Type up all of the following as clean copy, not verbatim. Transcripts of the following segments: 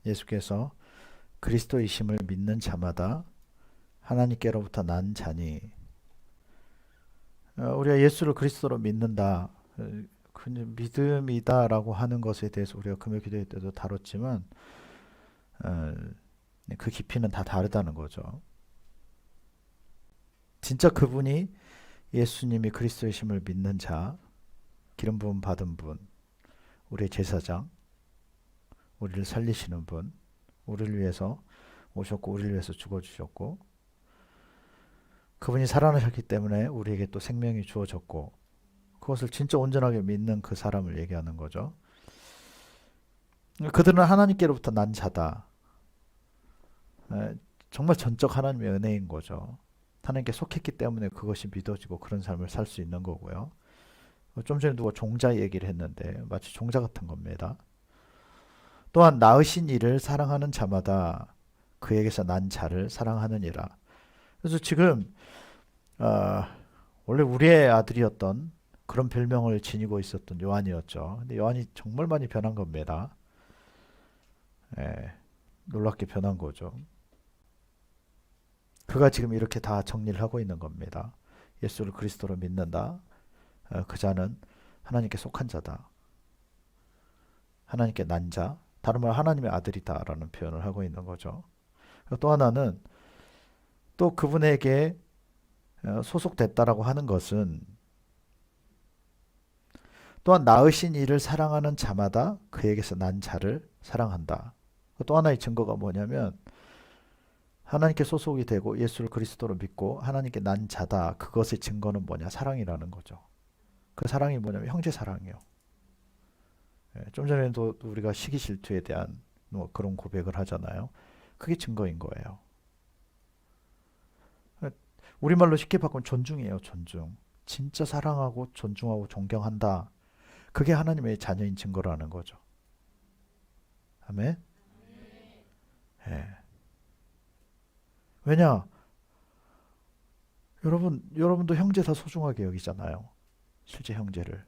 예수께서 그리스도이심을 믿는 자마다 하나님께로부터 난 자니, 우리가 예수를 그리스도로 믿는다, 그 믿음이다라고 하는 것에 대해서 우리가 금요 기도회 때도 다뤘지만 그 깊이는 다 다르다는 거죠. 진짜 그분이 예수님이 그리스도이심을 믿는 자, 기름 부음 받은 분, 우리의 제사장, 우리를 살리시는 분, 우리를 위해서 오셨고 우리를 위해서 죽어주셨고, 그분이 살아나셨기 때문에 우리에게 또 생명이 주어졌고, 그것을 진짜 온전하게 믿는 그 사람을 얘기하는 거죠. 그들은 하나님께로부터 난 자다. 정말 전적 하나님의 은혜인 거죠. 하나님께 속했기 때문에 그것이 믿어지고 그런 삶을 살 수 있는 거고요. 좀 전에 누가 종자 얘기를 했는데 마치 종자 같은 겁니다. 또한 낳으신 이를 사랑하는 자마다 그에게서 난 자를 사랑하느니라. 그래서 지금 원래 우리의 아들이었던 그런 별명을 지니고 있었던 요한이었죠. 근데 요한이 정말 많이 변한 겁니다. 놀랍게 변한 거죠. 그가 지금 이렇게 다 정리를 하고 있는 겁니다. 예수를 그리스도로 믿는다. 그 자는 하나님께 속한 자다. 하나님께 난 자. 다른 말 하나님의 아들이다라는 표현을 하고 있는 거죠. 또 하나는 또 그분에게 소속됐다라고 하는 것은 또한 낳으신 이를 사랑하는 자마다 그에게서 난 자를 사랑한다. 또 하나의 증거가 뭐냐면 하나님께 소속이 되고 예수를 그리스도로 믿고 하나님께 난 자다. 그것의 증거는 뭐냐? 사랑이라는 거죠. 그 사랑이 뭐냐면 형제 사랑이요. 좀 전에도 우리가 시기 질투에 대한 뭐 그런 고백을 하잖아요. 그게 증거인 거예요. 우리말로 쉽게 바꾸면 존중이에요. 존중. 진짜 사랑하고 존중하고 존경한다. 그게 하나님의 자녀인 증거라는 거죠. 아멘? 왜냐? 여러분도 형제 다 소중하게 여기잖아요. 실제 형제를.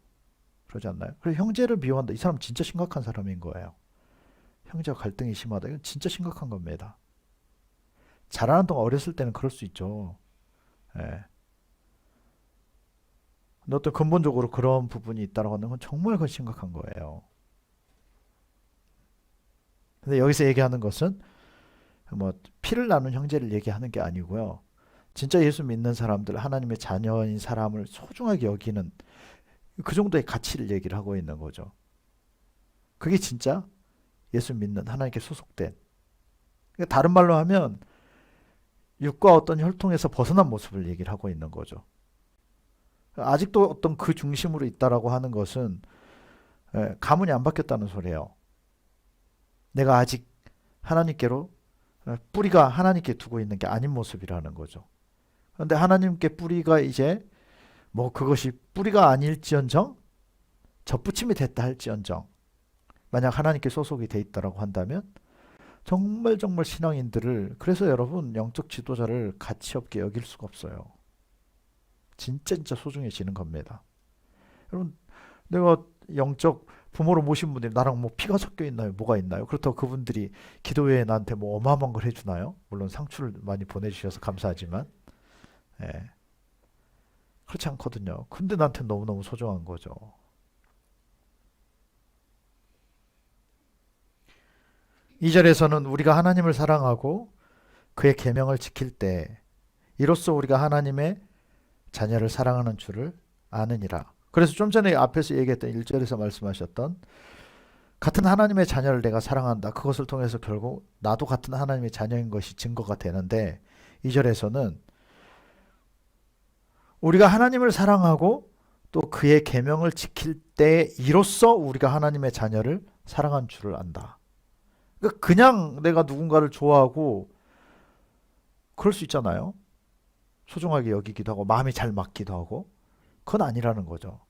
그러지 않나요? 그래서 형제를 미워한다. 이 사람 진짜 심각한 사람인 거예요. 형제와 갈등이 심하다. 이건 진짜 심각한 겁니다. 자라는 동안 어렸을 때는 그럴 수 있죠. 근데 어떤 근본적으로 그런 부분이 있다고 하는 건 정말 그건 심각한 거예요. 근데 여기서 얘기하는 것은 뭐 피를 나눈 형제를 얘기하는 게 아니고요. 진짜 예수 믿는 사람들, 하나님의 자녀인 사람을 소중하게 여기는 그 정도의 가치를 얘기를 하고 있는 거죠. 그게 진짜 예수 믿는 하나님께 소속된. 그러니까 다른 말로 하면 육과 어떤 혈통에서 벗어난 모습을 얘기를 하고 있는 거죠. 아직도 어떤 그 중심으로 있다라고 하는 것은 가문이 안 바뀌었다는 소리예요. 내가 아직 하나님께로 뿌리가 하나님께 두고 있는 게 아닌 모습이라는 거죠. 그런데 하나님께 뿌리가 이제 뭐 그것이 뿌리가 아닐지언정 접붙임이 됐다 할지언정 만약 하나님께 소속이 돼 있다라고 한다면 정말 신앙인들을 그래서 여러분 영적 지도자를 가치 없게 여길 수가 없어요. 진짜 소중해지는 겁니다. 여러분 내가 영적 부모로 모신 분들이 나랑 뭐 피가 섞여 있나요? 뭐가 있나요? 그렇다고 그분들이 기도회에 나한테 뭐 어마어마한 걸 해주나요? 물론 상추를 많이 보내주셔서 감사하지만 그렇지 않거든요. 근데 나한테 너무너무 소중한 거죠. 이 절에서는 우리가 하나님을 사랑하고 그의 계명을 지킬 때 이로써 우리가 하나님의 자녀를 사랑하는 줄을 아느니라. 그래서 좀 전에 앞에서 얘기했던 1절에서 말씀하셨던 같은 하나님의 자녀를 내가 사랑한다. 그것을 통해서 결국 나도 같은 하나님의 자녀인 것이 증거가 되는데 2절에서는 우리가 하나님을 사랑하고 또 그의 계명을 지킬 때 이로써 우리가 하나님의 자녀를 사랑한 줄을 안다. 그러니까 그냥 내가 누군가를 좋아하고 그럴 수 있잖아요. 소중하게 여기기도 하고 마음이 잘 맞기도 하고 그건 아니라는 거죠.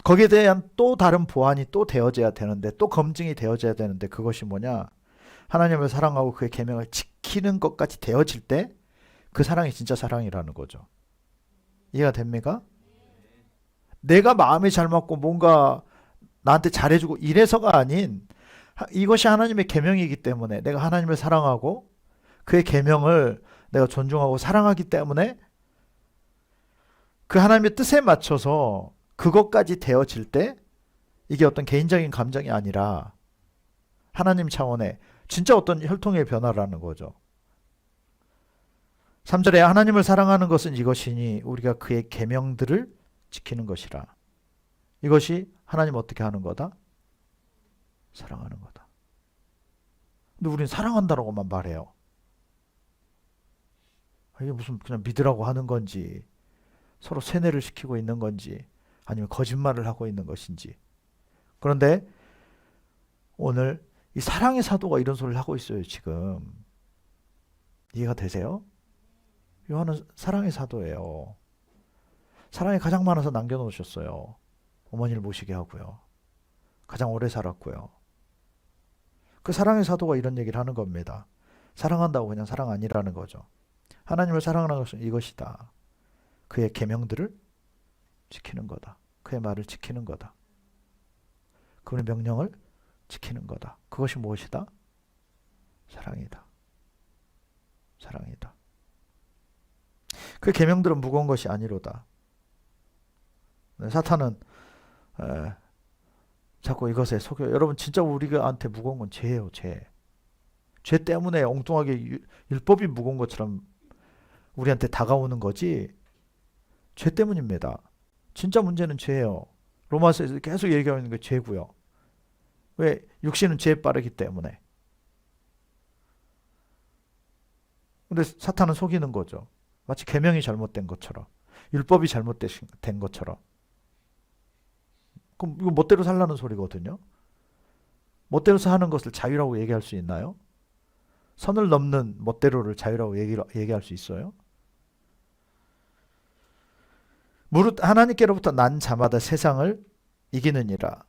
거기에 대한 또 다른 보완이 또 되어져야 되는데 또 검증이 되어져야 되는데 그것이 뭐냐? 하나님을 사랑하고 그의 계명을 지키는 것까지 되어질 때 그 사랑이 진짜 사랑이라는 거죠. 이해가 됩니까? 내가 마음이 잘 맞고 뭔가 나한테 잘해주고 이래서가 아닌 이것이 하나님의 계명이기 때문에 내가 하나님을 사랑하고 그의 계명을 내가 존중하고 사랑하기 때문에 그 하나님의 뜻에 맞춰서 그것까지 되어질 때 이게 어떤 개인적인 감정이 아니라 하나님 차원의 진짜 어떤 혈통의 변화라는 거죠. 3절에 하나님을 사랑하는 것은 이것이니 우리가 그의 계명들을 지키는 것이라. 이것이 하나님 어떻게 하는 거다? 사랑하는 거다. 근데 우리는 사랑한다라고만 말해요. 이게 무슨 그냥 믿으라고 하는 건지 서로 세뇌를 시키고 있는 건지 아니면 거짓말을 하고 있는 것인지. 그런데 오늘 이 사랑의 사도가 이런 소리를 하고 있어요. 지금 이해가 되세요? 요한은 사랑의 사도예요. 사랑이 가장 많아서 남겨놓으셨어요. 어머니를 모시게 하고요. 가장 오래 살았고요. 그 사랑의 사도가 이런 얘기를 하는 겁니다. 사랑한다고 그냥 사랑 아니라는 거죠. 하나님을 사랑하는 것은 이것이다. 그의 계명들을 지키는 거다. 그의 말을 지키는 거다. 그의 명령을 지키는 거다. 그것이 무엇이다? 사랑이다. 사랑이다. 그 계명들은 무거운 것이 아니로다. 사탄은 자꾸 이것에 속여. 여러분 진짜 우리가한테 무거운 건 죄예요. 죄. 죄 때문에 엉뚱하게 율법이 무거운 것처럼 우리한테 다가오는 거지. 죄 때문입니다. 진짜 문제는 죄예요. 로마서에서 계속 얘기하고 있는 게 죄고요. 왜? 육신은 죄에 빠르기 때문에. 근데 사탄은 속이는 거죠. 마치 계명이 잘못된 것처럼. 율법이 잘못된 것처럼. 그럼 이거 멋대로 살라는 소리거든요. 멋대로 사는 것을 자유라고 얘기할 수 있나요? 선을 넘는 멋대로를 자유라고 얘기할 수 있어요? 무릇 하나님께로부터 난 자마다 세상을 이기느니라.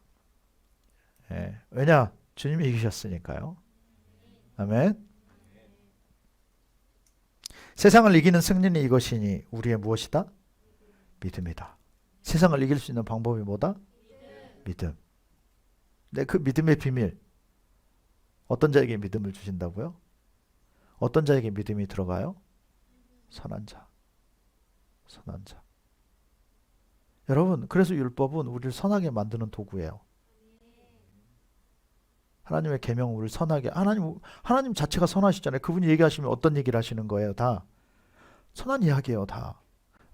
예, 왜냐? 주님이 이기셨으니까요. 아멘. 세상을 이기는 승리는 이것이니 우리의 무엇이다? 믿음이다. 세상을 이길 수 있는 방법이 뭐다? 믿음. 근데 그 믿음의 비밀, 어떤 자에게 믿음을 주신다고요? 어떤 자에게 믿음이 들어가요? 선한 자. 선한 자. 여러분, 그래서 율법은 우리를 선하게 만드는 도구예요. 하나님의 계명은 우리를 선하게, 하나님 자체가 선하시잖아요. 그분이 얘기하시면 어떤 얘기를 하시는 거예요? 다 선한 이야기예요. 다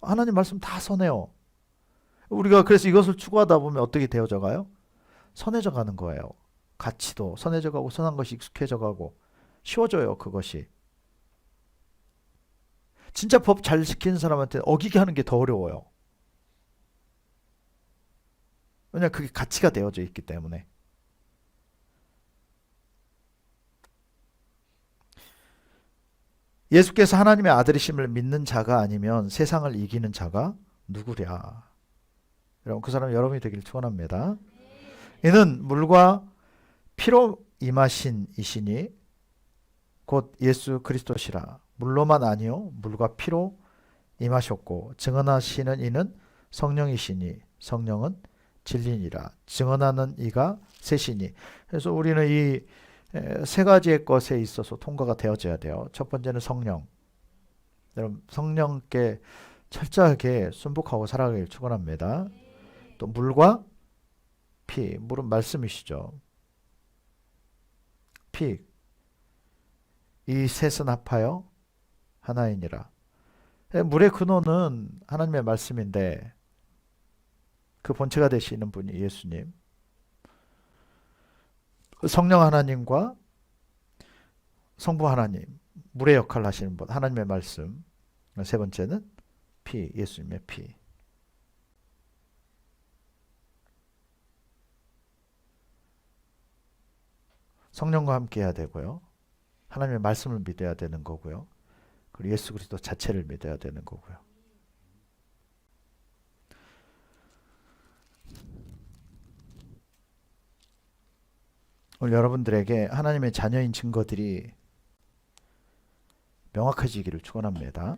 하나님 말씀 다 선해요. 우리가 그래서 이것을 추구하다 보면 어떻게 되어져 가요? 선해져 가는 거예요. 가치도 선해져 가고 선한 것이 익숙해져 가고 쉬워져요. 그것이. 진짜 법 잘 지키는 사람한테 어기게 하는 게 더 어려워요. 왜냐하면 그게 가치가 되어져 있기 때문에. 예수께서 하나님의 아들이심을 믿는 자가 아니면 세상을 이기는 자가 누구랴. 여러분, 그 사람은 여러분이 되기를 축원합니다. 이는 물과 피로 임하신 이시니 곧 예수 그리스도시라. 물로만 아니요 물과 피로 임하셨고 증언하시는 이는 성령이시니 성령은 진리니라. 증언하는 이가 셋이니. 그래서 우리는 이 세 가지의 것에 있어서 통과가 되어져야 돼요. 첫 번째는 성령. 여러분 성령께 철저하게 순복하고 살아가길 축원합니다. 또 물과 피. 물은 말씀이시죠. 피. 이 셋은 합하여 하나이니라. 물의 근원은 하나님의 말씀인데 그 본체가 되시는 분이 예수님. 성령 하나님과 성부 하나님, 물의 역할을 하시는 분, 하나님의 말씀. 세 번째는 피, 예수님의 피. 성령과 함께 해야 되고요. 하나님의 말씀을 믿어야 되는 거고요. 그리고 예수 그리스도 자체를 믿어야 되는 거고요. 오늘 여러분들에게 하나님의 자녀인 증거들이 명확해지기를 축원합니다.